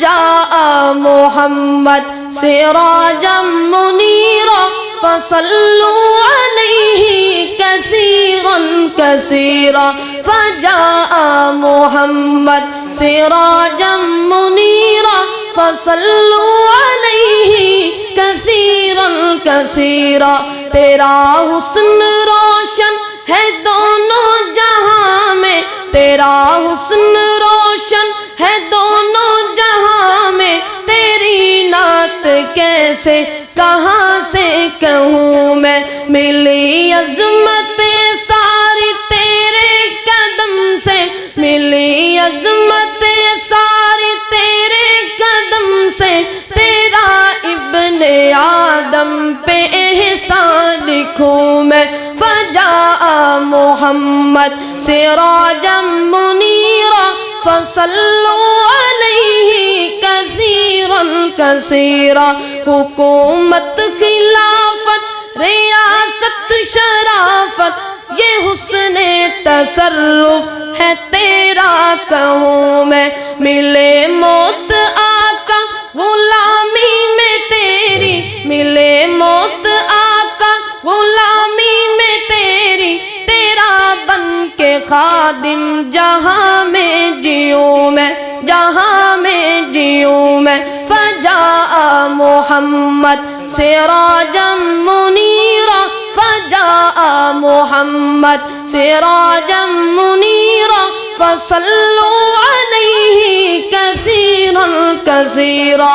فجاء محمد سراجا منيرا فصلوا عليه كثيرا كثيرا فجاء محمد سراجا منيرا فصلوا عليه كثيرا كثيرا تیرا حسن روشن ہے دونوں جہاں میں تیرا حسن روشن ہے دونوں جہاں میں تیری نعت کیسے کہاں سے کہوں میں ملی عظمت ساری تیرے قدم سے ملی عظمت ساری تیرے قدم سے تیرا ابن آدم پہ احسان لکھوں میں فجاء محمد سراجا منیرا فصلوا علیہ کثیرا کثیرا حکومت خلافت ریاست شرافت یہ حسن تصرف ہے تیرا کہوں میں ملے موت آقا غلامی میں تیری ملے موت آقا غلامی میں تیری تیرا بن کے خادم جہاں میں جیوں میں جہاں میں جیوں میں فجاء محمد سراجا منیرا فجاء محمد سراجا منیرا فصلوا علیہ کثیرا کثیرا